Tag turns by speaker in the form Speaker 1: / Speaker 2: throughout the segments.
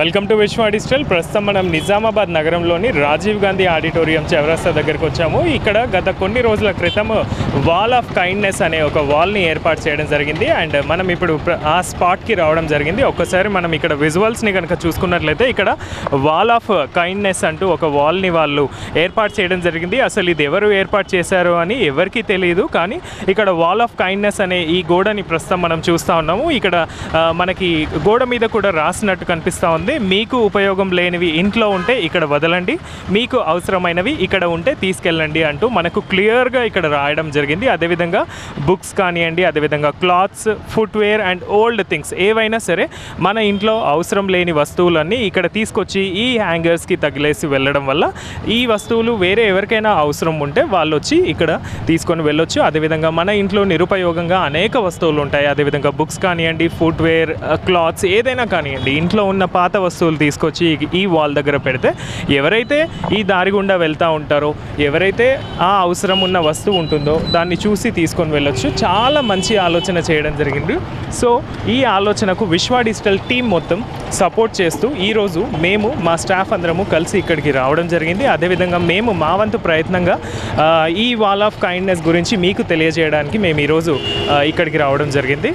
Speaker 1: Welcome to విశ్వ digital. ప్రస్తుతం మనం నిజామాబాద్ నగరంలోని రాజీవ్ గాంధీ ఆడిటోరియం చౌరస్తా దగ్గరకు వచ్చాము. ఇక్కడ గత కొన్ని రోజుల క్రితం వాల్ ఆఫ్ కైండ్నెస్ అనే ఒక వాల్ని ఏర్పాటు చేయడం జరిగింది. అండ్ మనం ఇప్పుడు ఆ స్పాట్కి రావడం జరిగింది. ఒక్కసారి మనం ఇక్కడ విజువల్స్ని కనుక చూసుకున్నట్లయితే ఇక్కడ వాల్ ఆఫ్ కైండ్నెస్ అంటూ ఒక వాల్ని వాళ్ళు ఏర్పాటు చేయడం జరిగింది. అసలు ఇది ఎవరు ఏర్పాటు చేశారు అని ఎవరికీ తెలియదు. కానీ ఇక్కడ వాల్ ఆఫ్ కైండ్నెస్ అనే ఈ గోడని ప్రస్తుతం మనం చూస్తూ ఉన్నాము. ఇక్కడ మనకి గోడ మీద కూడా రాసినట్టు కనిపిస్తూ ఉంది. మీకు ఉపయోగం లేనివి ఇంట్లో ఉంటే ఇక్కడ వదలండి, మీకు అవసరమైనవి ఇక్కడ ఉంటే తీసుకెళ్ళండి అంటూ మనకు క్లియర్గా ఇక్కడ రాయడం జరిగింది. అదేవిధంగా బుక్స్ కానివ్వండి, అదేవిధంగా clothes, footwear and old things ఏవైనా సరే మన ఇంట్లో అవసరం లేని వస్తువులన్నీ ఇక్కడ తీసుకొచ్చి ఈ హ్యాంగర్స్కి తగిలేసి వెళ్ళడం వల్ల ఈ వస్తువులు వేరే ఎవరికైనా అవసరం ఉంటే వాళ్ళు వచ్చి ఇక్కడ తీసుకొని వెళ్ళొచ్చు. అదేవిధంగా మన ఇంట్లో నిరుపయోగంగా అనేక వస్తువులు ఉంటాయి. అదేవిధంగా బుక్స్ కానివ్వండి, ఫుట్వేర్, క్లాత్స్ ఏదైనా కానివ్వండి, ఇంట్లో ఉన్న పాత వస్తువులు తీసుకొచ్చి ఈ వాల్ దగ్గర పెడితే ఎవరైతే ఈ దారి గుండా వెళ్తూ ఉంటారో, ఎవరైతే ఆ అవసరం ఉన్న వస్తువు ఉంటుందో దాన్ని చూసి తీసుకొని వెళ్ళొచ్చు. చాలా మంచి ఆలోచన చేయడం జరిగింది. సో ఈ ఆలోచనకు విశ్వ డిజిటల్ టీం మొత్తం సపోర్ట్ చేస్తూ ఈరోజు మేము మా స్టాఫ్ అందరము కలిసి ఇక్కడికి రావడం జరిగింది. అదేవిధంగా మేము మా వంతు ప్రయత్నంగా ఈ వాల్ ఆఫ్ కైండ్నెస్ గురించి మీకు తెలియజేయడానికి మేము ఈరోజు ఇక్కడికి రావడం జరిగింది.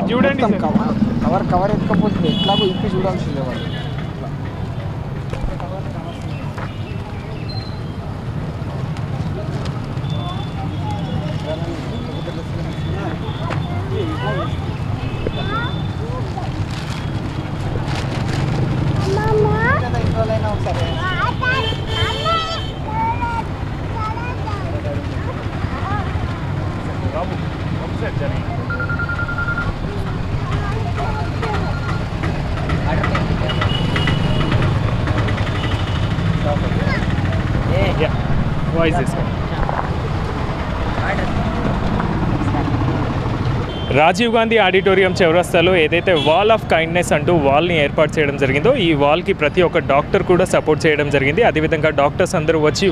Speaker 1: చూడండి
Speaker 2: కవర్ ఎక్కకపోతే ఎట్లాగో ఇప్పి చూడాల్సిందే వాళ్ళు. ఇంట్లోనైనా ఒకసారి
Speaker 1: Why is this one? Rajiv Gandhi auditorium చౌరస్తాలో ఏదైతే వాల్ ఆఫ్ కైండ్నెస్ అంటూ వాల్ని ఏర్పాటు చేయడం జరిగిందో ఈ వాల్కి ప్రతి ఒక్క డాక్టర్ కూడా సపోర్ట్ చేయడం జరిగింది. అదేవిధంగా డాక్టర్స్ అందరూ వచ్చి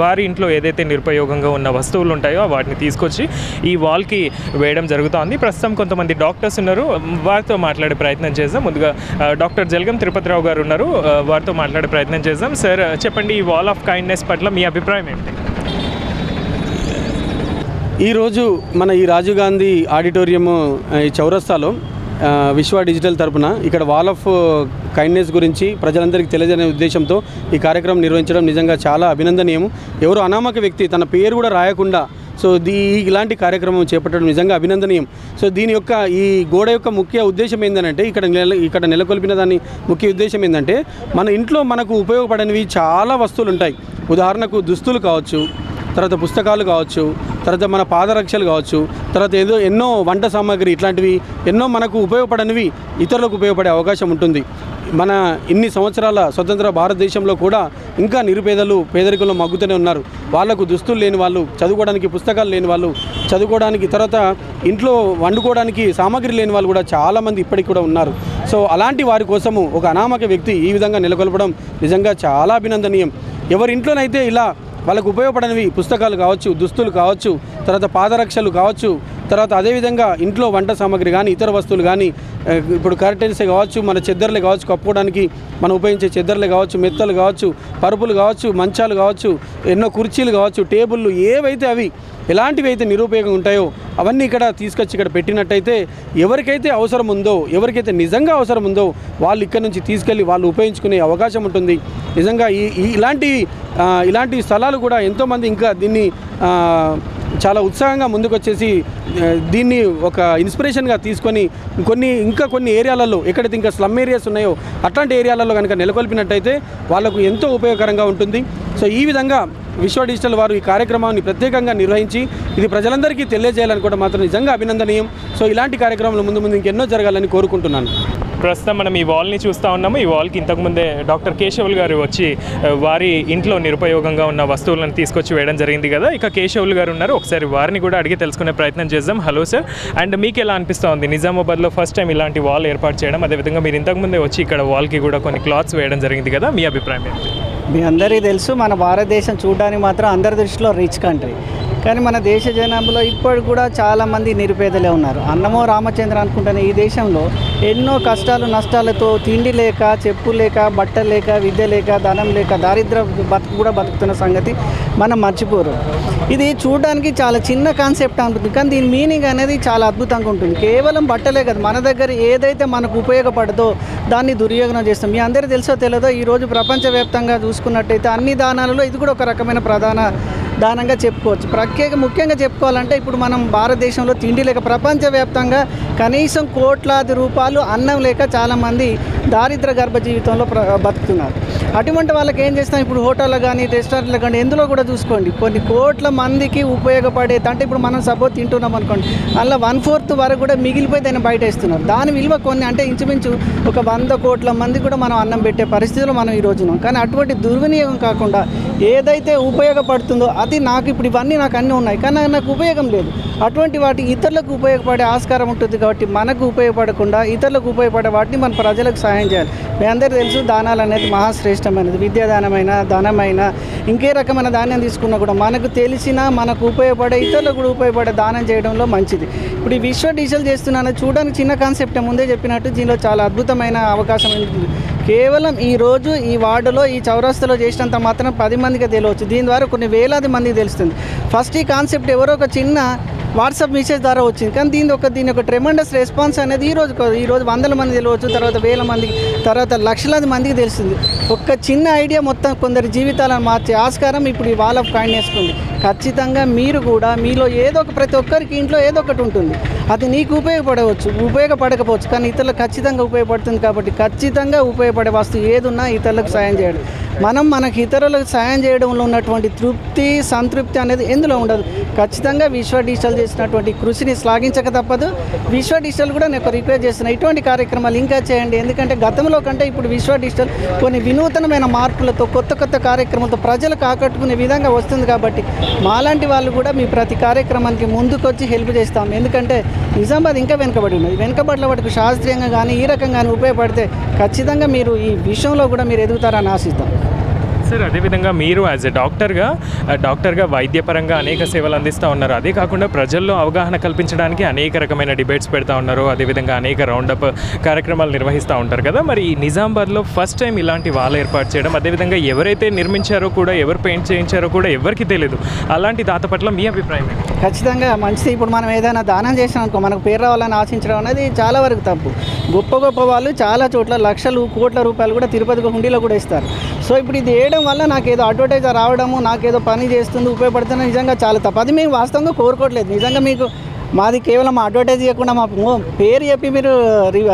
Speaker 1: వారి ఇంట్లో ఏదైతే నిరుపయోగంగా ఉన్న వస్తువులు ఉంటాయో వాటిని తీసుకొచ్చి ఈ వాల్కి వేయడం జరుగుతోంది. ప్రస్తుతం కొంతమంది డాక్టర్స్ ఉన్నారు, వారితో మాట్లాడే ప్రయత్నం చేద్దాం. ముందుగా డాక్టర్ జలగం తిరుపతిరావు గారు ఉన్నారు, వారితో మాట్లాడే ప్రయత్నం చేద్దాం. సార్ చెప్పండి, ఈ వాల్ ఆఫ్ కైండ్నెస్ పట్ల మీ అభిప్రాయం ఏంటి?
Speaker 3: ఈరోజు మన ఈ రాజీవ్ గాంధీ ఆడిటోరియం ఈ చౌరస్తాలో విశ్వ డిజిటల్ తరపున ఇక్కడ వాల్ ఆఫ్ కైండ్నెస్ గురించి ప్రజలందరికీ తెలియజేయనే ఉద్దేశంతో ఈ కార్యక్రమం నిర్వహించడం నిజంగా చాలా అభినందనీయం. ఎవరు అనామక వ్యక్తి తన పేరు కూడా రాయకుండా సో ఇలాంటి కార్యక్రమం చేపట్టడం నిజంగా అభినందనీయం. సో దీని యొక్క ఈ గోడ యొక్క ముఖ్య ఉద్దేశం ఏంటంటే ఇక్కడ నెలకొల్పిన దాని ముఖ్య ఉద్దేశం ఏంటంటే మన ఇంట్లో మనకు ఉపయోగపడనివి చాలా వస్తువులు ఉంటాయి. ఉదాహరణకు దుస్తులు కావచ్చు, తర్వాత పుస్తకాలు కావచ్చు, తర్వాత మన పాదరక్షలు కావచ్చు, తర్వాత ఎన్నో వంట సామాగ్రి, ఇట్లాంటివి ఎన్నో మనకు ఉపయోగపడనివి ఇతరులకు ఉపయోగపడే అవకాశం ఉంటుంది. మన ఇన్ని సంవత్సరాల స్వతంత్ర భారతదేశంలో కూడా ఇంకా నిరుపేదలు పేదరికంలో మగ్గుతూనే ఉన్నారు. వాళ్ళకు దుస్తులు లేని వాళ్ళు, చదువుకోవడానికి పుస్తకాలు లేని వాళ్ళు, చదువుకోవడానికి తర్వాత ఇంట్లో వండుకోవడానికి సామాగ్రి లేని వాళ్ళు కూడా చాలామంది ఇప్పటికి కూడా ఉన్నారు. సో అలాంటి వారి కోసము ఒక అనామక వ్యక్తి ఈ విధంగా నెలకొల్పడం నిజంగా చాలా అభినందనీయం. ఎవరింట్లోనైతే ఇలా వాళ్ళకు ఉపయోగపడనివి పుస్తకాలు కావచ్చు, దుస్తులు కావచ్చు, తర్వాత పాదరక్షలు కావచ్చు, తర్వాత అదేవిధంగా ఇంట్లో వంట సామాగ్రి కానీ ఇతర వస్తువులు కానీ ఇప్పుడు కర్టెన్సే కావచ్చు, మన చెద్దర్లే కావచ్చు, కప్పుకోవడానికి మనం ఉపయోగించే చెద్దర్లే కావచ్చు, మెత్తలు కావచ్చు, పరుపులు కావచ్చు, మంచాలు కావచ్చు, ఎన్నో కుర్చీలు కావచ్చు, టేబుళ్ళు ఏవైతే అవి ఎలాంటివి అయితే నిరుపయోగంగా ఉంటాయో అవన్నీ ఇక్కడ తీసుకొచ్చి ఇక్కడ పెట్టినట్టయితే ఎవరికైతే అవసరం ఉందో, ఎవరికైతే నిజంగా అవసరం ఉందో వాళ్ళు ఇక్కడ నుంచి తీసుకెళ్ళి వాళ్ళు ఉపయోగించుకునే అవకాశం ఉంటుంది. నిజంగా ఇలాంటి స్థలాలు కూడా ఎంతోమంది ఇంకా దీన్ని చాలా ఉత్సాహంగా ముందుకొచ్చేసి దీన్ని ఒక ఇన్స్పిరేషన్గా తీసుకొని కొన్ని ఏరియాలలో ఎక్కడైతే ఇంకా స్లమ్ ఏరియాస్ ఉన్నాయో అట్లాంటి ఏరియాలలో కనుక నెలకొల్పినట్టయితే వాళ్ళకు ఎంతో ఉపయోగకరంగా ఉంటుంది. సో ఈ విధంగా విశ్వ డిజిటల్ వారు ఈ కార్యక్రమాన్ని ప్రత్యేకంగా నిర్వహించి ఇది ప్రజలందరికీ తెలియజేయాలనుకోవడం మాత్రం నిజంగా అభినందనీయం. సో ఇలాంటి కార్యక్రమాలు ముందు ఇంకెన్నో జరగాలని కోరుకుంటున్నాను.
Speaker 1: ప్రస్తుతం మనం ఈ వాల్ని చూస్తూ ఉన్నాము. ఈ వాల్కి ఇంతకుముందే డాక్టర్ కేశవులు గారు వచ్చి వారి ఇంట్లో నిరుపయోగంగా ఉన్న వస్తువులను తీసుకొచ్చి వేయడం జరిగింది కదా. ఇక కేశవులు గారు ఉన్నారు, ఒకసారి వారిని కూడా అడిగి తెలుసుకునే ప్రయత్నం చేద్దాం. హలో సార్, అండ్ మీకు ఎలా అనిపిస్తూ ఉంది నిజామాబాద్లో ఫస్ట్ టైం ఇలాంటి వాల్ ఏర్పాటు చేయడం, అదేవిధంగా మీరు ఇంతకుముందే వచ్చి ఇక్కడ వాల్కి కూడా కొన్ని క్లాత్స్ వేయడం జరిగింది కదా, మీ అభిప్రాయం ఏంటి?
Speaker 4: మీ అందరికీ తెలుసు మన భారతదేశం చూడడానికి మాత్రం అందరి దృష్టిలో రిచ్ కంట్రీ, కానీ మన దేశ జనాభాలో ఇప్పటికి కూడా చాలామంది నిరుపేదలే ఉన్నారు. అన్నమో రామచంద్ర అనుకుంటున్న ఈ దేశంలో ఎన్నో కష్టాలు నష్టాలతో తిండి లేక, చెప్పు లేక, బట్టలు లేక, విద్య లేక, ధనం లేక, దారిద్ర బతుకుతున్న సంగతి మనం మర్చిపోరు. ఇది చూడడానికి చాలా చిన్న కాన్సెప్ట్ ఉంటుంది, కానీ దీని మీనింగ్ అనేది చాలా అద్భుతంగా ఉంటుంది. కేవలం బట్టలే కదా, మన దగ్గర ఏదైతే మనకు ఉపయోగపడదో దాన్ని దుర్యోగనం చేస్తాం. మీ అందరికీ తెలుసో తెలియదో ఈరోజు ప్రపంచవ్యాప్తంగా చూసుకున్నట్టయితే అన్ని దానాలలో ఇది కూడా ఒక రకమైన ప్రధాన దానంగా చెప్పుకోవచ్చు. ముఖ్యంగా చెప్పుకోవాలంటే ఇప్పుడు మనం భారతదేశంలో తిండి లేక ప్రపంచవ్యాప్తంగా కనీసం కోట్లాది రూపాయలు అన్నం లేక చాలామంది దారిద్ర గర్భ జీవితంలో బతుకుతున్నారు. అటువంటి వాళ్ళకి ఏం చేస్తాం, ఇప్పుడు హోటల్లో కానీ రెస్టారెంట్లో కానీ ఎందులో కూడా చూసుకోండి కొన్ని కోట్ల మందికి ఉపయోగపడేది. అంటే ఇప్పుడు మనం సపోజ్ తింటున్నాం అనుకోండి, అందులో 1/4 వరకు కూడా మిగిలిపోయి దాన్ని బయట వేస్తున్నారు. దాని విలువ కొన్ని అంటే ఇంచుమించు ఒక 100 కోట్ల మంది కూడా మనం అన్నం పెట్టే పరిస్థితిలో మనం ఈ రోజున్నాం. కానీ అటువంటి దుర్వినియోగం కాకుండా ఏదైతే ఉపయోగపడుతుందో అది నాకు ఇప్పుడు ఇవన్నీ నాకు అన్నీ ఉన్నాయి కానీ నాకు ఉపయోగం లేదు, అటువంటి వాటి ఇతరులకు ఉపయోగపడే ఆస్కారం ఉంటుంది. కాబట్టి మనకు ఉపయోగపడకుండా ఇతరులకు ఉపయోగపడే వాటిని మన ప్రజలకు సహాయం చేయాలి. మీ అందరికీ తెలుసు దానాలు అనేది మహాశ్రేష్టమైనది. విద్యాదానమైన, ధనమైన, ఇంకే రకమైన దానం తీసుకున్నా కూడా మనకు తెలిసిన మనకు ఉపయోగపడే ఇతరులకు కూడా ఉపయోగపడే దానం చేయడంలో మంచిది. ఇప్పుడు ఈ విశ్వ డిజిటల్ చేస్తున్నాను చూడడానికి చిన్న కాన్సెప్ట్ ముందే చెప్పినట్టు దీనిలో చాలా అద్భుతమైన అవకాశం ఉంటుంది. కేవలం ఈరోజు ఈ వార్డులో ఈ చౌరస్తాలో చేసినంత మాత్రం 10 మందికి తెలియవచ్చు, దీని ద్వారా కొన్ని వేలాది మందికి తెలుస్తుంది. ఫస్ట్ ఈ కాన్సెప్ట్ ఎవరో ఒక చిన్న వాట్సాప్ మెసేజ్ ద్వారా వచ్చింది, కానీ దీని ఒక ట్రెమెండస్ రెస్పాన్స్ అనేది ఈరోజు వందల మంది తెలియవచ్చు, తర్వాత వేల మందికి, తర్వాత లక్షలాది మందికి తెలుస్తుంది. ఒక చిన్న ఐడియా మొత్తం కొందరి జీవితాలను మార్చే ఆస్కారం ఇప్పుడు ఈ వాల్ ఆఫ్ కైండ్నెస్ ఉంది. ఖచ్చితంగా మీరు కూడా మీలో ప్రతి ఒక్కరికి ఇంట్లో ఏదో ఒకటి ఉంటుంది, అది నీకు ఉపయోగపడకపోవచ్చు కానీ ఇతరులకు ఖచ్చితంగా ఉపయోగపడుతుంది. కాబట్టి ఖచ్చితంగా ఉపయోగపడే వస్తువు ఏదున్నా ఇతరులకు సాయం చేయడం. మనకి ఇతరులకు సాయం చేయడంలో ఉన్నటువంటి తృప్తి, సంతృప్తి అనేది ఎందులో ఉండదు. ఖచ్చితంగా విశ్వ డిజిటల్ చేసినటువంటి కృషిని శ్లాఘించక తప్పదు. విశ్వ డిజిటల్ కూడా నేను రిక్వెస్ట్ చేస్తున్నాను, ఇటువంటి కార్యక్రమాలు ఇంకా చేయండి. ఎందుకంటే గతంలో కంటే ఇప్పుడు విశ్వ డిజిటల్ కొన్ని వినూతనమైన మార్పులతో కొత్త కార్యక్రమాలతో ప్రజలకు ఆకట్టుకునే విధంగా వస్తుంది. కాబట్టి మాలాంటి వాళ్ళు కూడా మీ ప్రతి కార్యక్రమానికి ముందుకొచ్చి హెల్ప్ చేస్తాం. ఎందుకంటే నిజామాబాద్ ఇంకా వెనుకబడి ఉన్నది. వెనుకబడిన వాటికి శాస్త్రీయంగా కానీ ఈ రకంగా ఉపయోగపడితే ఖచ్చితంగా మీరు ఈ విషయంలో కూడా మీరు ఎదుగుతారని ఆశిస్తాం.
Speaker 1: సార్ అదేవిధంగా మీరు యాజ్ ఎ డాక్టర్గా వైద్యపరంగా అనేక సేవలు అందిస్తూ ఉన్నారు. అదే కాకుండా ప్రజల్లో అవగాహన కల్పించడానికి అనేక రకమైన డిబేట్స్ పెడతా ఉన్నారు. అదేవిధంగా అనేక రౌండప్ కార్యక్రమాలు నిర్వహిస్తూ ఉంటారు కదా. మరి నిజామాబాద్లో ఫస్ట్ టైం ఇలాంటి వాల్ ఏర్పాటు చేయడం, అదేవిధంగా ఎవరైతే నిర్మించారో కూడా, ఎవరు పెయింట్ చేయించారో కూడా ఎవరికి తెలియదు. అలాంటి దాత పట్ల మీ అభిప్రాయం ఏంటి?
Speaker 4: ఖచ్చితంగా మంచిది. ఇప్పుడు మనం ఏదైనా దానం చేసినాం అనుకో, మనకు పేరు రావాలని ఆశించడం అనేది చాలా వరకు తప్పు. గొప్ప గొప్ప వాళ్ళు చాలా చోట్ల లక్షలు కోట్ల రూపాయలు కూడా తిరుపతి హుండీలో కూడా ఇస్తారు. సో ఇప్పుడు ఇది వేయడం వల్ల నాకేదో అడ్వర్టైజ్ రావడము, నాకేదో పని చేస్తుంది, ఉపయోగపడుతుంది, నిజంగా చాలా తప్పు. అది మేము వాస్తవంగా కోరుకోవట్లేదు. నిజంగా మీకు మాది కేవలం అడ్వర్టైజ్ చేయకుండా మా పేరు చెప్పి మీరు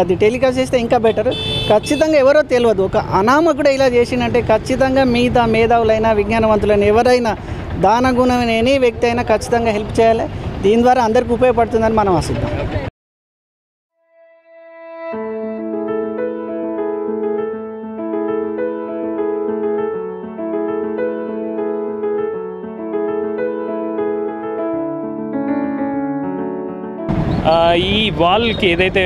Speaker 4: అది టెలికాస్ట్ చేస్తే ఇంకా బెటర్. ఖచ్చితంగా ఎవరో తెలియదు, ఒక అనామకుడు ఇలా చేసినంటే ఖచ్చితంగా మిగతా మేధావులైనా విజ్ఞానవంతులైన ఎవరైనా దానగుణమైన ఎనీ వ్యక్తి అయినా ఖచ్చితంగా హెల్ప్ చేయాలి. దీని ద్వారా అందరికీ ఉపయోగపడుతుందని మనం ఆశిద్దాం.
Speaker 1: ఈ వాల్కి ఏదైతే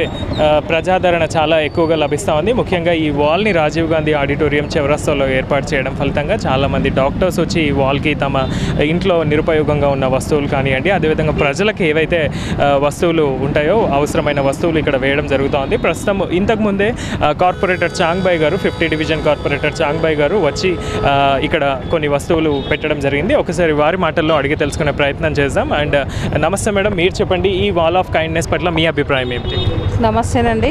Speaker 1: ప్రజాదరణ చాలా ఎక్కువగా లభిస్తూ ఉంది, ముఖ్యంగా ఈ వాల్ని రాజీవ్ గాంధీ ఆడిటోరియం చౌరస్తాలో ఏర్పాటు చేయడం ఫలితంగా చాలామంది డాక్టర్స్ వచ్చి ఈ వాల్కి తమ ఇంట్లో నిరుపయోగంగా ఉన్న వస్తువులు కానివ్వండి, అదేవిధంగా ప్రజలకు ఏవైతే వస్తువులు ఉంటాయో అవసరమైన వస్తువులు ఇక్కడ వేయడం జరుగుతూ ఉంది. ప్రస్తుతం ఇంతకుముందే కార్పొరేటర్ చాంగ్బాయ్ గారు, 50 డివిజన్ కార్పొరేటర్ చాంగ్బాయ్ గారు వచ్చి ఇక్కడ కొన్ని వస్తువులు పెట్టడం జరిగింది. ఒకసారి వారి మాటల్లో అడిగి తెలుసుకునే ప్రయత్నం చేద్దాం. అండ్ నమస్తే మేడం, మీరు చెప్పండి, ఈ వాల్ ఆఫ్ కైండ్నెస్ పట్ల మీ అభిప్రాయం ఏమిటి?
Speaker 5: నమస్తేనండి,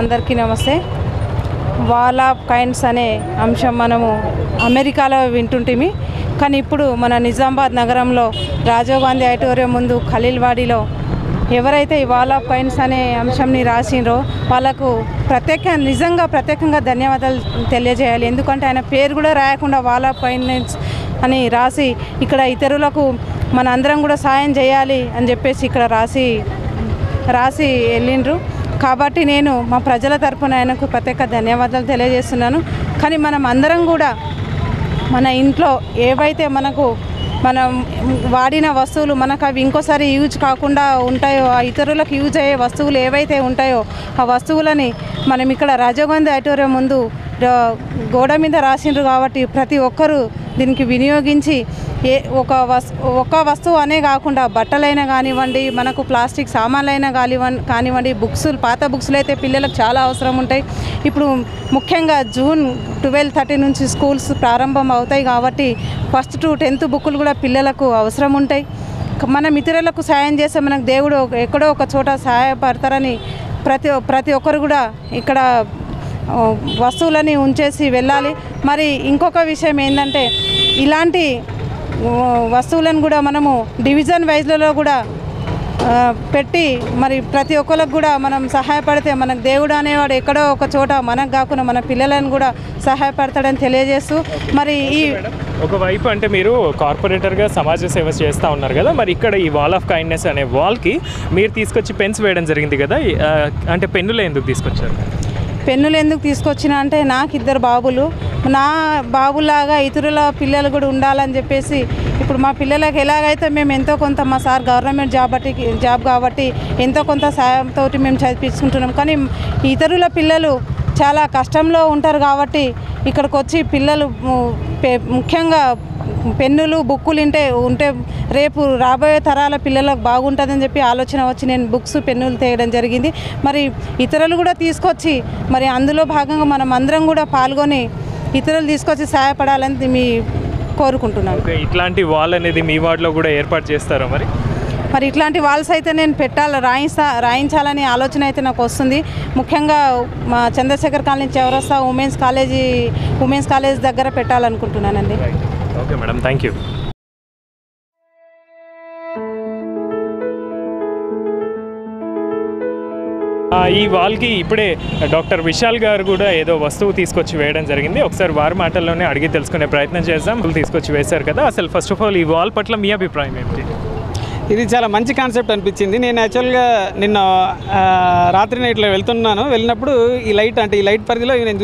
Speaker 5: అందరికీ నమస్తే. వాల్ ఆఫ్ కైండ్స్ అనే అంశం మనము అమెరికాలో వింటుంటిమి, కానీ ఇప్పుడు మన నిజామాబాద్ నగరంలో రాజీవ్ గాంధీ ఆడిటోరియం ముందు ఖలీల్వాడిలో ఎవరైతే ఈ వాల్ ఆఫ్ కైండ్స్ అనే అంశంని రాసిండ్రో వాళ్ళకు నిజంగా ప్రత్యేకంగా ధన్యవాదాలు తెలియజేయాలి. ఎందుకంటే ఆయన పేరు కూడా రాయకుండా వాల్ ఆఫ్ కైండ్నెస్ అని రాసి ఇక్కడ ఇతరులకు మన అందరం కూడా సాయం చేయాలి అని చెప్పేసి ఇక్కడ రాసి వెళ్ళిండ్రు. కాబట్టి నేను మా ప్రజల తరపున ఆయనకు ప్రత్యేక ధన్యవాదాలు తెలియజేస్తున్నాను. కానీ మనం అందరం కూడా మన ఇంట్లో ఏవైతే మనం వాడిన వస్తువులు మనకు అవి ఇంకోసారి యూజ్ కాకుండా ఉంటాయో, ఆ ఇతరులకు యూజ్ అయ్యే వస్తువులు ఏవైతే ఉంటాయో ఆ వస్తువులని మనం ఇక్కడ రాజీవ్ గాంధీ ఆడిటోరియం ముందు గోడ మీద రాసిండ్రు. కాబట్టి ప్రతి ఒక్కరూ దీనికి వినియోగించి ఒక వస్తువు అనే కాకుండా బట్టలైనా కానివ్వండి, మనకు ప్లాస్టిక్ సామాన్లైనా కానివ్వండి, పాత బుక్స్లు అయితే పిల్లలకు చాలా అవసరం ఉంటాయి. ఇప్పుడు ముఖ్యంగా జూన్ 12-13 నుంచి స్కూల్స్ ప్రారంభం అవుతాయి కాబట్టి 1st to 10th బుక్కులు కూడా పిల్లలకు అవసరం ఉంటాయి. మనం ఇతరులకు సాయం చేస్తే మనకు దేవుడు ఎక్కడో ఒక చోట సహాయపడతారని ప్రతి ఒక్కరు కూడా ఇక్కడ వస్తువులని ఉంచేసి వెళ్ళాలి. మరి ఇంకొక విషయం ఏంటంటే, ఇలాంటి వస్తువులను కూడా మనము డివిజన్ వైజ్లలో కూడా పెట్టి మరి ప్రతి ఒక్కరికి కూడా మనం సహాయపడితే మనకు దేవుడు అనేవాడు ఎక్కడో ఒక చోట మనకు కాకుండా మన పిల్లలను కూడా సహాయపడతాడని తెలియజేస్తూ, మరి
Speaker 1: ఒకవైపు అంటే మీరు కార్పొరేటర్గా సమాజ సేవ చేస్తూ ఉన్నారు కదా, మరి ఇక్కడ ఈ వాల్ ఆఫ్ కైండ్నెస్ అనే వాల్కి మీరు తీసుకొచ్చి పెన్స్ వేయడం జరిగింది కదా, అంటే పెన్నులు ఎందుకు తీసుకొచ్చారు?
Speaker 5: పెన్నులు ఎందుకు తీసుకొచ్చినా అంటే, నాకు 2 బాబులు, నా బాబులాగా ఇతరుల పిల్లలు కూడా ఉండాలని చెప్పేసి ఇప్పుడు మా పిల్లలకి ఎలాగైతే మేము ఎంతో కొంత, మా సార్ గవర్నమెంట్ జాబ్ కాబట్టి ఎంతో కొంత సాయంతో మేము చదివించుకుంటున్నాం. కానీ ఇతరుల పిల్లలు చాలా కష్టంలో ఉంటారు కాబట్టి ఇక్కడికి వచ్చి పిల్లలు ముఖ్యంగా పెన్నులు బుక్కులు ఉంటే రేపు రాబోయే తరాల పిల్లలకు బాగుంటుందని చెప్పి ఆలోచన వచ్చి నేను బుక్స్ పెన్నులు తేయడం జరిగింది. మరి ఇతరులు కూడా తీసుకొచ్చి మరి అందులో భాగంగా మనం అందరం కూడా పాల్గొని ఇతరులు తీసుకొచ్చి సహాయపడాలని మీ కోరుకుంటున్నాను.
Speaker 1: ఇట్లాంటి వాల్ అనేది మీ వార్డులో కూడా ఏర్పాటు చేస్తారా?
Speaker 5: మరి ఇట్లాంటి వాల్స్ అయితే నేను రాయించాలని ఆలోచన అయితే నాకు వస్తుంది. ముఖ్యంగా మా చంద్రశేఖర్ కాలనీ చౌరస్తా ఉమెన్స్ కాలేజ్ దగ్గర పెట్టాలనుకుంటున్నానండి.
Speaker 1: Okay madam, thank you. ఈ వాల్కి ఇప్పుడే డాక్టర్ విశాల్ గారు కూడా ఏదో వస్తువు తీసుకొచ్చి వేయడం జరిగింది. ఒకసారి వారి మాటల్లోనే అడిగి తెలుసుకునే ప్రయత్నం చేద్దాం. తీసుకొచ్చి వేశారు కదా, అసలు ఫస్ట్ ఆఫ్ ఆల్ ఈ వాల్ పట్ల మీ అభిప్రాయం ఏమిటి?
Speaker 6: ఇది చాలా మంచి కాన్సెప్ట్ అనిపించింది. నేను యాక్చువల్గా నిన్న రాత్రి ఇట్లా వెళ్ళినప్పుడు ఈ లైట్ పరిధిలో నేను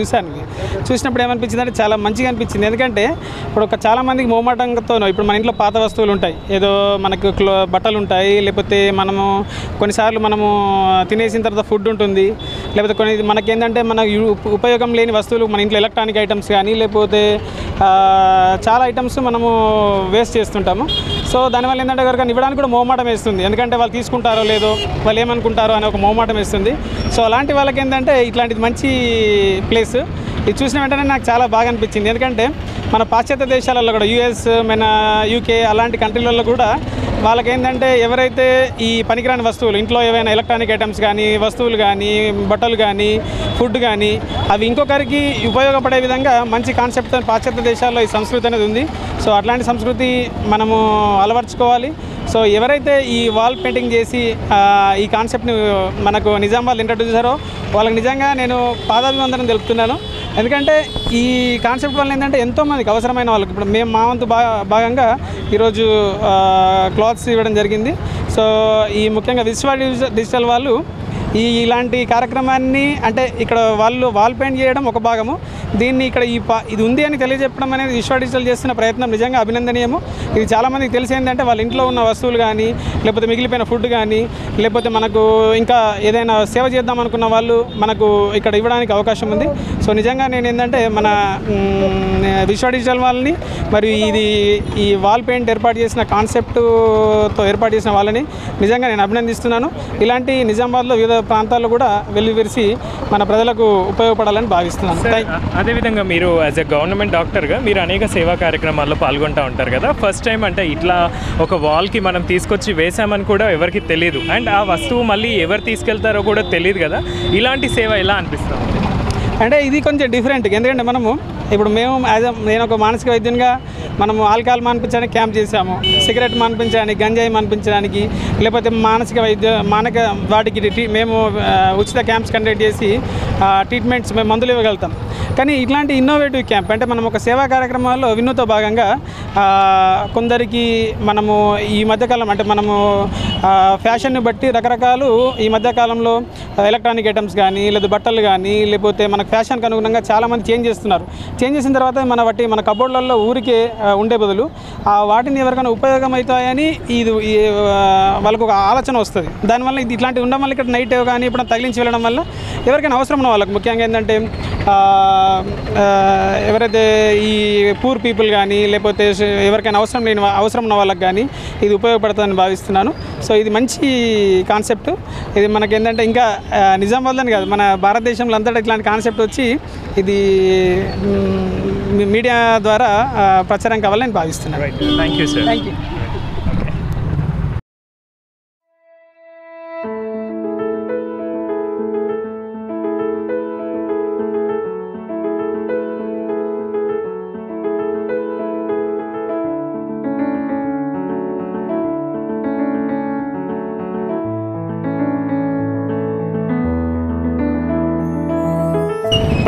Speaker 6: చూసినప్పుడు ఏమనిపించింది అంటే చాలా మంచిగా అనిపించింది. ఎందుకంటే ఇప్పుడు చాలామందికి మోమాటంతో ఇప్పుడు మన ఇంట్లో పాత వస్తువులు ఉంటాయి, ఏదో మనకు బట్టలు ఉంటాయి, లేకపోతే కొన్నిసార్లు మనము తినేసిన తర్వాత ఫుడ్ ఉంటుంది, లేకపోతే మనకేంటంటే ఉపయోగం లేని వస్తువులు మన ఇంట్లో ఎలక్ట్రానిక్ ఐటమ్స్ కానీ లేకపోతే చాలా ఐటమ్స్ మనము వేస్ట్ చేస్తుంటాము. సో దానివల్ల ఏంటంటే ఎవరికైనా ఇవ్వడానికి కూడా మోమాటం వేస్తుంది, ఎందుకంటే వాళ్ళు తీసుకుంటారో లేదో, వాళ్ళు ఏమనుకుంటారో అని ఒక మోమాటం వేస్తుంది. సో అలాంటి వాళ్ళకి ఏంటంటే ఇట్లాంటిది మంచి ప్లేస్. ఇది చూసిన వెంటనే నాకు చాలా బాగా అనిపించింది. ఎందుకంటే మన పాశ్చాత్య దేశాలలో కూడా యూఎస్, మన యూకే అలాంటి కంట్రీలలో కూడా వాళ్ళకేంటంటే ఎవరైతే ఈ పనికిరాని వస్తువులు ఇంట్లో ఏవైనా ఎలక్ట్రానిక్ ఐటమ్స్ కానీ వస్తువులు కానీ బట్టలు కానీ ఫుడ్ కానీ అవి ఇంకొకరికి ఉపయోగపడే విధంగా మంచి కాన్సెప్ట్ పాశ్చాత్య దేశాల్లో ఈ సంస్కృతి అనేది ఉంది. సో అట్లాంటి సంస్కృతి మనము అలవర్చుకోవాలి. సో ఎవరైతే ఈ వాల్ పెయింటింగ్ చేసి ఈ కాన్సెప్ట్ని మనకు నిజామాబాద్ ఇంట్రడ్యూస్ చేశారో వాళ్ళకి నిజంగా నేను పాదాభివందనం తెలుపుతున్నాను. ఎందుకంటే ఈ కాన్సెప్ట్ వల్ల ఏంటంటే ఎంతోమందికి అవసరమైన వాళ్ళకి ఇప్పుడు మేము మా వంతు భాగంగా ఈరోజు క్లాత్స్ ఇవ్వడం జరిగింది. సో ఈ ముఖ్యంగా విశ్వ డిజిటల్ వాళ్ళు ఇలాంటి కార్యక్రమాన్ని అంటే ఇక్కడ వాళ్ళు వాల్ పెయింట్ చేయడం ఒక భాగము, దీన్ని ఇక్కడ ఇది ఉంది అని తెలియజెప్పడం అనేది విశ్వ డిజిటల్ చేస్తున్న ప్రయత్నం నిజంగా అభినందనీయము. ఇది చాలామందికి తెలిసి ఏంటంటే వాళ్ళ ఇంట్లో ఉన్న వస్తువులు కానీ లేకపోతే మిగిలిపోయిన ఫుడ్ కానీ లేకపోతే మనకు ఇంకా ఏదైనా సేవ చేద్దాం అనుకున్న వాళ్ళు మనకు ఇక్కడ ఇవ్వడానికి అవకాశం ఉంది. సో నిజంగా నేను ఏంటంటే మన విశ్వ డిజిటల్ వాళ్ళని మరియు ఈ వాల్ పెయింట్ ఏర్పాటు చేసిన కాన్సెప్ట్తో ఏర్పాటు చేసిన వాళ్ళని నిజంగా నేను అభినందిస్తున్నాను. ఇలాంటి నిజామాబాద్లో వివిధ ప్రాంతాల్లో కూడా వెల్లివిరిసి మన ప్రజలకు ఉపయోగపడాలని భావిస్తున్నాను.
Speaker 1: అదేవిధంగా మీరు యాజ్ ఎ గవర్నమెంట్ డాక్టర్గా మీరు అనేక సేవా కార్యక్రమాల్లో పాల్గొంటూ ఉంటారు కదా. ఫస్ట్ టైం అంటే ఇట్లా ఒక వాల్కి మనం తీసుకొచ్చి వేసామని కూడా ఎవరికి తెలియదు, అండ్ ఆ వస్తువు మళ్ళీ ఎవరు తీసుకెళ్తారో కూడా తెలియదు కదా. ఇలాంటి సేవ ఎలా అనిపిస్తుంది?
Speaker 6: అంటే ఇది కొంచెం డిఫరెంట్. ఎందుకంటే ఇప్పుడు మేము నేను ఒక మానసిక వైద్యునిగా మనము ఆల్కహాల్ మాన్పించడానికి క్యాంప్ చేసాము, సిగరెట్ మాన్పించడానికి, గంజాయి మాన్పించడానికి, లేకపోతే మానక వాటికి మేము ఉచిత క్యాంప్స్ కండక్ట్ చేసి ట్రీట్మెంట్స్ మేము మందులు ఇవ్వగలుగుతాం. కానీ ఇట్లాంటి ఇన్నోవేటివ్ క్యాంప్ అంటే మనం ఒక సేవా కార్యక్రమాల్లో వినూతో భాగంగా కొందరికి మనము ఈ మధ్యకాలం అంటే మనము ఫ్యాషన్ని బట్టి రకరకాలు ఈ మధ్యకాలంలో ఎలక్ట్రానిక్ ఐటమ్స్ కానీ లేదా బట్టలు కానీ లేకపోతే మనకు ఫ్యాషన్కి అనుగుణంగా చాలామంది చేంజ్ చేస్తున్నారు. చేంజ్ చేసిన తర్వాత మన కబోర్డ్లలో ఊరికే ఉండే బదులు వాటిని ఎవరికైనా ఉపయోగం అవుతాయని ఇది వాళ్ళకు ఒక ఆలోచన వస్తుంది. దానివల్ల ఇట్లాంటివి ఉండడం వల్ల ఇక్కడ నైట్ కానీ ఇప్పుడు తగిలించి వెళ్ళడం వల్ల ఎవరికైనా అవసరం ఉన్న వాళ్ళకి ముఖ్యంగా ఏంటంటే ఎవరైతే ఈ పూర్ పీపుల్ కానీ లేకపోతే ఎవరికైనా అవసరం ఉన్న వాళ్ళకి కానీ ఇది ఉపయోగపడుతుందని భావిస్తున్నాను. సో ఇది మంచి కాన్సెప్ట్. ఇది మనకేంటంటే ఇంకా నిజామాబాద్లోనే కాదు మన భారతదేశంలో అంతటా ఇట్లాంటి కాన్సెప్ట్ వచ్చి ఇది మీడియా ద్వారా ప్రచారం కావాలని భావిస్తున్నాను.
Speaker 1: Thank you sir.
Speaker 6: Thank you.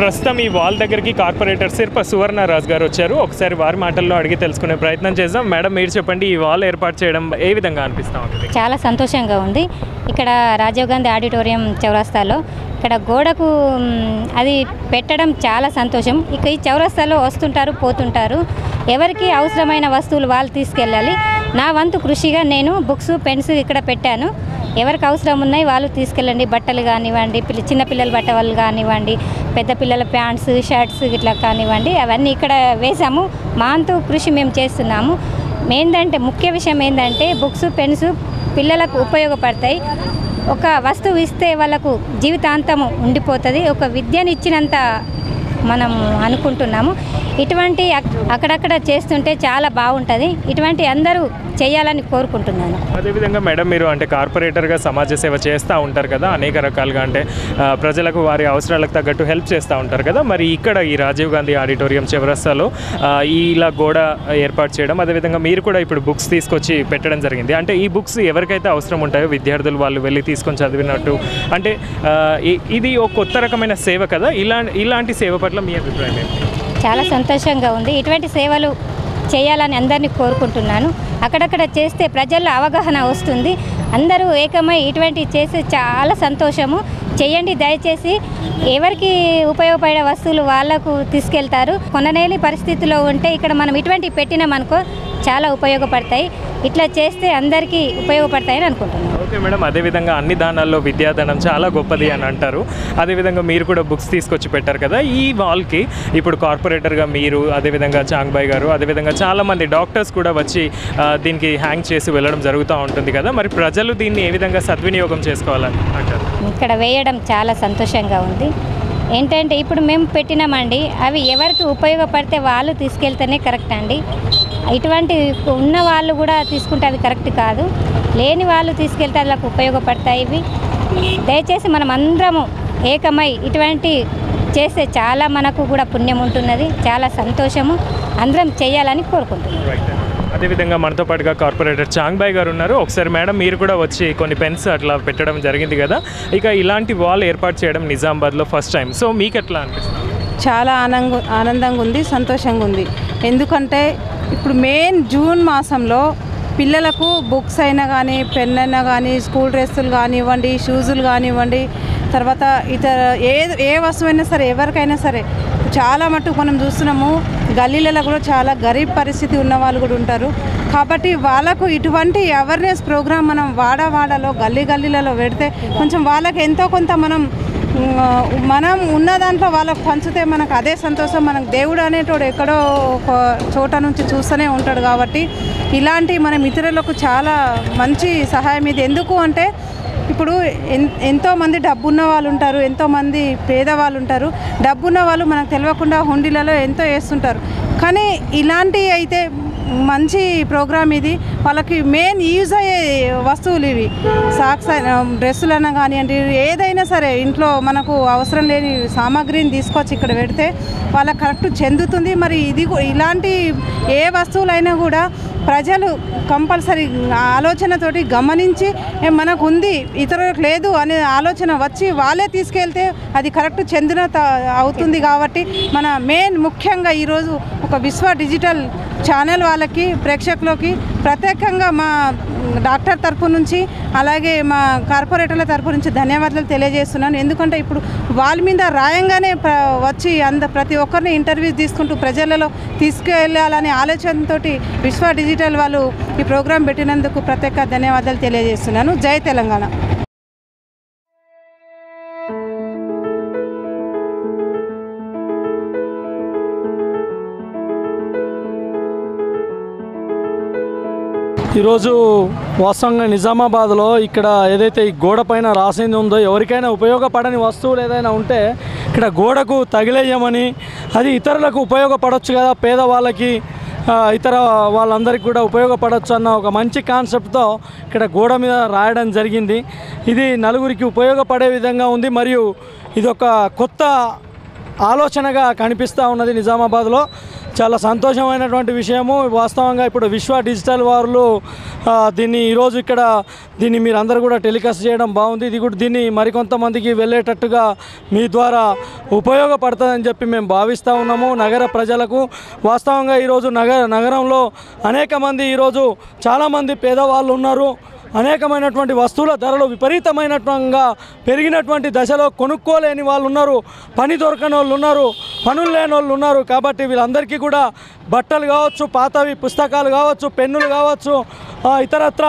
Speaker 1: ప్రస్తుతం ఈ వాల్ దగ్గరికి కార్పొరేటర్ శిల్ప సువర్ణరాజు గారు వచ్చారు. ఒకసారి వారి మాటల్లో అడిగి తెలుసుకునే ప్రయత్నం చేద్దాం. మేడం, మీరు చెప్పండి, ఈ వాల్ ఏర్పాటు చేయడం ఏ విధంగా అనిపిస్తూ ఉంటుంది?
Speaker 7: చాలా సంతోషంగా ఉంది. ఇక్కడ రాజీవ్ గాంధీ ఆడిటోరియం చౌరస్తాలో ఇక్కడ గోడకు అది పెట్టడం చాలా సంతోషం. ఇక ఈ చౌరస్తాలో వస్తుంటారు పోతుంటారు, ఎవరికి అవసరమైన వస్తువులు వాళ్ళు తీసుకెళ్ళాలి. నా వంతు కృషిగా నేను బుక్స్ పెన్స్ ఇక్కడ పెట్టాను. ఎవరికి అవసరం ఉన్నాయి వాళ్ళు తీసుకెళ్ళండి. బట్టలు కానివ్వండి, చిన్నపిల్లల బట్టలు కానివ్వండి, పెద్ద పిల్లల ప్యాంట్స్ షర్ట్స్ ఇట్లా కానివ్వండి, అవన్నీ ఇక్కడ వేసాము. మా వంతు కృషి మేము చేస్తున్నాము. ఏంటంటే ముఖ్య విషయం ఏంటంటే బుక్స్ పెన్స్ పిల్లలకు ఉపయోగపడతాయి. ఒక వస్తువు ఇస్తే వాళ్ళకు జీవితాంతము ఉండిపోతుంది. ఒక విద్యను ఇచ్చినంత మనం అనుకుంటున్నాము. ఇటువంటి అక్కడక్కడ చేస్తుంటే చాలా బాగుంటుంది. ఇటువంటి అందరూ చేయాలని కోరుకుంటున్నాను.
Speaker 1: అదేవిధంగా మేడం, మీరు అంటే కార్పొరేటర్గా సమాజ సేవ చేస్తూ ఉంటారు కదా, అనేక రకాలుగా అంటే ప్రజలకు వారి అవసరాలకు తగ్గట్టు హెల్ప్ చేస్తూ ఉంటారు కదా. మరి ఇక్కడ ఈ రాజీవ్ గాంధీ ఆడిటోరియం చౌరస్తాలో ఇలా గోడ ఏర్పాటు చేయడం, అదేవిధంగా మీరు కూడా ఇప్పుడు బుక్స్ తీసుకొచ్చి పెట్టడం జరిగింది. అంటే ఈ బుక్స్ ఎవరికైతే అవసరం ఉంటాయో విద్యార్థులు వాళ్ళు వెళ్ళి తీసుకొని చదివినట్టు, అంటే ఇది ఒక కొత్త రకమైన సేవ కదా. ఇలాంటి సేవ పట్ల మీ అభిప్రాయం ఏంటి?
Speaker 7: చాలా సంతోషంగా ఉంది. ఇటువంటి సేవలు చేయాలని అందరినీ కోరుకుంటున్నాను. అక్కడక్కడ చేస్తే ప్రజల్లో అవగాహన వస్తుంది. అందరూ ఏకమై ఇటువంటి చేస్తే చాలా సంతోషము. చేయండి దయచేసి. ఎవరికి ఉపయోగపడే వస్తువులు వాళ్ళకు తీసుకెళ్తారు. కొనలేని పరిస్థితిలో ఉంటే ఇక్కడ మనం ఇటువంటి పెట్టినామనుకో చాలా ఉపయోగపడతాయి. ఇట్లా చేస్తే అందరికీ ఉపయోగపడతాయని అనుకుంటున్నాను.
Speaker 1: ఓకే మేడం, అదేవిధంగా అన్ని దానాల్లో విద్యాదానం చాలా గొప్పది అని అంటారు. అదేవిధంగా మీరు కూడా బుక్స్ తీసుకొచ్చి పెట్టారు కదా ఈ వాల్కి. ఇప్పుడు కార్పొరేటర్గా మీరు, అదేవిధంగా చాంగ్బాయ్ గారు, అదేవిధంగా చాలామంది డాక్టర్స్ కూడా వచ్చి దీనికి హ్యాంగ్ చేసి వెళ్ళడం జరుగుతూ ఉంటుంది కదా, మరి ప్రజలు దీన్ని ఏ విధంగా సద్వినియోగం చేసుకోవాలని అంటారు?
Speaker 7: ఇక్కడ వేయడం చాలా సంతోషంగా ఉంది. ఏంటంటే ఇప్పుడు మేము పెట్టినామండి, అవి ఎవరికి ఉపయోగపడితే వాళ్ళు తీసుకెళ్తేనే కరెక్ట్ అండి. ఇటువంటి ఉన్న వాళ్ళు కూడా తీసుకుంటే అది కరెక్ట్ కాదు. లేని వాళ్ళు తీసుకెళ్తే వాళ్ళకు ఉపయోగపడతాయి ఇవి. దయచేసి మనం అందరము ఏకమై ఇటువంటి చేస్తే చాలా మనకు కూడా పుణ్యం ఉంటున్నది. చాలా సంతోషము. అందరం చేయాలని కోరుకుంటున్నాం.
Speaker 1: అదేవిధంగా మనతో పాటుగా కార్పొరేటర్ చాంగ్బాయ్ గారు ఉన్నారు. ఒకసారి మేడం మీరు కూడా వచ్చి కొన్ని పెన్స్ అట్లా పెట్టడం జరిగింది కదా, ఇక ఇలాంటి వాల్ ఏర్పాటు చేయడం నిజామాబాద్లో ఫస్ట్ టైం. సో మీకు ఎట్లా అనిపిస్తుంది?
Speaker 5: చాలా ఆనందంగా ఉంది, సంతోషంగా ఉంది. ఎందుకంటే ఇప్పుడు మెయిన్ జూన్ మాసంలో పిల్లలకు బుక్స్ అయినా కానీ, పెన్ అయినా కానీ, స్కూల్ డ్రెస్సులు కానివ్వండి, షూజులు కానివ్వండి, తర్వాత ఇతర ఏ వస్తువైనా సరే ఎవరికైనా సరే చాలా మటుకు మనం చూస్తున్నాము. గల్లీలలో కూడా చాలా గరీబ్ పరిస్థితి ఉన్న వాళ్ళు కూడా ఉంటారు. కాబట్టి వాళ్ళకు ఇటువంటి అవేర్నెస్ ప్రోగ్రామ్ మనం వాడలో గల్లీలలో పెడితే కొంచెం వాళ్ళకి ఎంతో కొంత మనం ఉన్న దాంట్లో వాళ్ళకు పంచితే మనకు అదే సంతోషం. మనకు దేవుడు అనేటోడు ఎక్కడో ఒక చోట నుంచి చూస్తూనే ఉంటాడు. కాబట్టి ఇలాంటి మనం ఇతరులకు చాలా మంచి సహాయం ఇది. ఎందుకు అంటే ఇప్పుడు ఎంతోమంది డబ్బున్న వాళ్ళు ఉంటారు, ఎంతోమంది పేదవాళ్ళు ఉంటారు. డబ్బున్న వాళ్ళు మనకు తెలియకుండా హుండీలలో ఎంతో వేస్తుంటారు. కానీ ఇలాంటి అయితే మంచి ప్రోగ్రామ్ ఇది. వాళ్ళకి మెయిన్ యూజ్ అయ్యే వస్తువులు ఇవి. సాక్స్ డ్రెస్సులైనా కానివ్వండి, ఏదైనా సరే ఇంట్లో మనకు అవసరం లేని సామాగ్రిని తీసుకొచ్చి ఇక్కడ పెడితే వాళ్ళకి కరెక్ట్ చెందుతుంది. మరి ఇది ఇలాంటి ఏ వస్తువులైనా కూడా ప్రజలు కంపల్సరీ ఆలోచనతోటి గమనించి మనకు ఉంది ఇతరులకు లేదు అనే ఆలోచన వచ్చి వాళ్ళే తీసుకెళ్తే అది కరెక్ట్ చెందిన అవుతుంది. కాబట్టి మన మెయిన్ ముఖ్యంగా ఈరోజు ఒక విశ్వ డిజిటల్ ఛానల్ వాళ్ళకి ప్రేక్షకులకి ప్రత్యేకంగా మా డాక్టర్ తరపు నుంచి అలాగే మా కార్పొరేటర్ల తరపు నుంచి ధన్యవాదాలు తెలియజేస్తున్నాను. ఎందుకంటే ఇప్పుడు వాళ్ళ మీద రాయంగానే వచ్చి ప్రతి ఒక్కరిని ఇంటర్వ్యూస్ తీసుకుంటూ ప్రజలలో తీసుకెళ్ళాలనే ఆలోచనతో విశ్వ డిజిటల్ వాళ్ళు ఈ ప్రోగ్రాం పెట్టినందుకు ప్రత్యేక ధన్యవాదాలు తెలియజేస్తున్నాను. జై తెలంగాణ.
Speaker 8: ఈరోజు వాస్తవంగా నిజామాబాద్లో ఇక్కడ ఏదైతే ఈ గోడ పైన రాసింది ఉందో ఎవరికైనా ఉపయోగపడని వస్తువులు ఏదైనా ఉంటే ఇక్కడ గోడకు తగిలేయమని, అది ఇతరులకు ఉపయోగపడవచ్చు కదా, పేదవాళ్ళకి ఇతర వాళ్ళందరికీ కూడా ఉపయోగపడవచ్చు అన్న ఒక మంచి కాన్సెప్ట్తో ఇక్కడ గోడ మీద రాయడం జరిగింది. ఇది నలుగురికి ఉపయోగపడే విధంగా ఉంది. మరియు ఇది ఒక కొత్త ఆలోచనగా కనిపిస్తూ ఉన్నది నిజామాబాద్లో. చాలా సంతోషమైనటువంటి విషయము. వాస్తవంగా ఇప్పుడు విశ్వ డిజిటల్ వాళ్ళు ఈరోజు ఇక్కడ దీన్ని మీరు అందరూ కూడా టెలికాస్ట్ చేయడం బాగుంది. ఇది కూడా దీన్ని మరికొంతమందికి వెళ్ళేటట్టుగా మీ ద్వారా ఉపయోగపడుతుందని చెప్పి మేము భావిస్తూ ఉన్నాము నగర ప్రజలకు. వాస్తవంగా ఈరోజు నగరంలో అనేక మంది ఈరోజు చాలామంది పేదవాళ్ళు ఉన్నారు. అనేకమైనటువంటి వస్తువుల ధరలు విపరీతమైనట్టుగా పెరిగినటువంటి దశలో కొనుక్కోలేని వాళ్ళు ఉన్నారు, పని దొరకని వాళ్ళు ఉన్నారు, పనులు లేని వాళ్ళు ఉన్నారు. కాబట్టి వీళ్ళందరికీ కూడా బట్టలు కావచ్చు, పాతవి పుస్తకాలు కావచ్చు, పెన్నులు కావచ్చు, ఇతరత్ర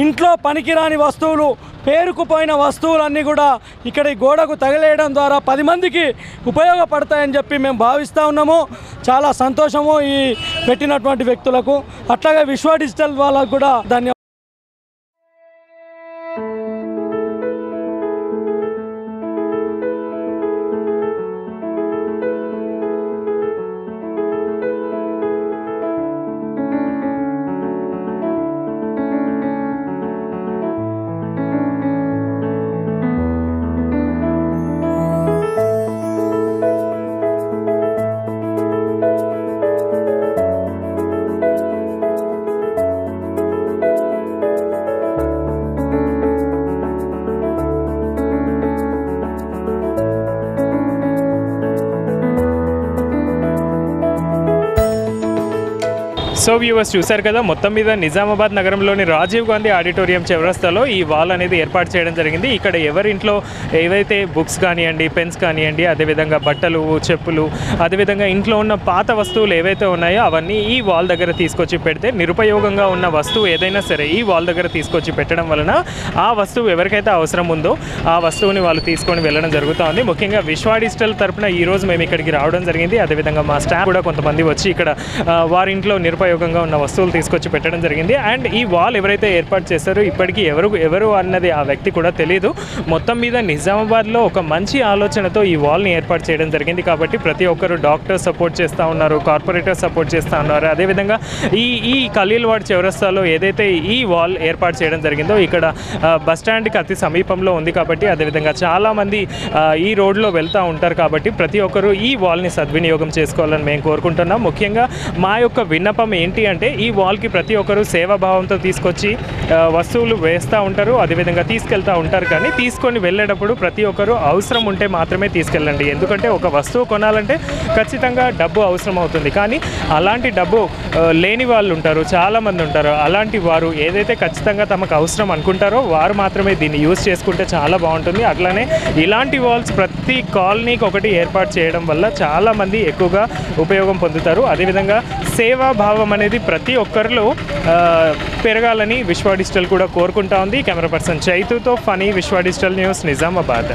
Speaker 8: ఇంట్లో పనికిరాని వస్తువులు, పేరుకుపోయిన వస్తువులన్నీ కూడా ఇక్కడ ఈ గోడకు తగిలేయడం ద్వారా 10 మందికి ఉపయోగపడతాయని చెప్పి మేము భావిస్తూ ఉన్నాము. చాలా సంతోషము ఈ పెట్టినటువంటి వ్యక్తులకు. అట్లాగే విశ్వ డిజిటల్ వాళ్ళకు కూడా ధన్యవాదాలు.
Speaker 1: సో వ్యూవర్స్ చూశారు కదా, మొత్తం మీద నిజామాబాద్ నగరంలోని రాజీవ్ గాంధీ ఆడిటోరియం చౌరస్తాలో ఈ వాల్ అనేది ఏర్పాటు చేయడం జరిగింది. ఇక్కడ ఎవరింట్లో ఏవైతే బుక్స్ కానివ్వండి, పెన్స్ కానివ్వండి, అదేవిధంగా బట్టలు, చెప్పులు, అదేవిధంగా ఇంట్లో ఉన్న పాత వస్తువులు ఏవైతే ఉన్నాయో అవన్నీ ఈ వాల్ దగ్గర తీసుకొచ్చి పెడితే, నిరుపయోగంగా ఉన్న వస్తువు ఏదైనా సరే ఈ వాల్ దగ్గర తీసుకొచ్చి పెట్టడం వలన ఆ వస్తువు ఎవరికైతే అవసరం ఉందో ఆ వస్తువుని వాళ్ళు తీసుకొని వెళ్ళడం జరుగుతూ ఉంది. ముఖ్యంగా విశ్వ డిజిటల్ తరపున ఈరోజు మేము ఇక్కడికి రావడం జరిగింది. అదేవిధంగా మా స్టాఫ్ కూడా కొంతమంది వచ్చి ఇక్కడ వారి ఇంట్లో నిరుపయోగంగా ఉన్న వస్తువులు తీసుకొచ్చి పెట్టడం జరిగింది. అండ్ ఈ వాల్ ఎవరైతే ఏర్పాటు చేశారో ఇప్పటికీ ఎవరు అన్నది ఆ వ్యక్తి కూడా తెలియదు. మొత్తం మీద నిజామాబాద్లో ఒక మంచి ఆలోచనతో ఈ వాల్ని ఏర్పాటు చేయడం జరిగింది. కాబట్టి ప్రతి ఒక్కరు డాక్టర్ సపోర్ట్ చేస్తూ ఉన్నారు, కార్పొరేటర్ సపోర్ట్ చేస్తూ ఉన్నారు. అదేవిధంగా ఈ ఖలీల్వాడ్ చౌరస్తాలో ఏదైతే ఈ వాల్ ఏర్పాటు చేయడం జరిగిందో ఇక్కడ బస్టాండ్కి అతి సమీపంలో ఉంది. కాబట్టి అదేవిధంగా చాలామంది ఈ రోడ్లో వెళ్తూ ఉంటారు. కాబట్టి ప్రతి ఒక్కరు ఈ వాల్ని సద్వినియోగం చేసుకోవాలని మేము కోరుకుంటున్నాం. ముఖ్యంగా మా యొక్క విన్నపం ఏంటి అంటే ఈ వాల్కి ప్రతి ఒక్కరు సేవాభావంతో తీసుకొచ్చి వస్తువులు వేస్తూ ఉంటారు, అదేవిధంగా తీసుకెళ్తూ ఉంటారు. కానీ తీసుకొని వెళ్ళేటప్పుడు ప్రతి ఒక్కరు అవసరం ఉంటే మాత్రమే తీసుకెళ్ళండి. ఎందుకంటే ఒక వస్తువు కొనాలంటే ఖచ్చితంగా డబ్బు అవసరం అవుతుంది. కానీ అలాంటి డబ్బు లేని వాళ్ళు ఉంటారు, చాలామంది ఉంటారు. అలాంటి వారు ఏదైతే ఖచ్చితంగా తమకు అవసరం అనుకుంటారో వారు మాత్రమే దీన్ని యూజ్ చేసుకుంటే చాలా బాగుంటుంది. అట్లానే ఇలాంటి వాల్స్ ప్రతి కాలనీకి ఒకటి ఏర్పాటు చేయడం వల్ల చాలామంది ఎక్కువగా ఉపయోగం పొందుతారు. అదేవిధంగా సేవాభావం అనేది ప్రతి ఒక్కరిలో పెరగాలని విశ్వ డిజిటల్ కూడా కోరుకుంటా ఉంది. కెమెరా పర్సన్ చైతుతో ఫనీ, విశ్వ డిజిటల్ న్యూస్, నిజామాబాద్.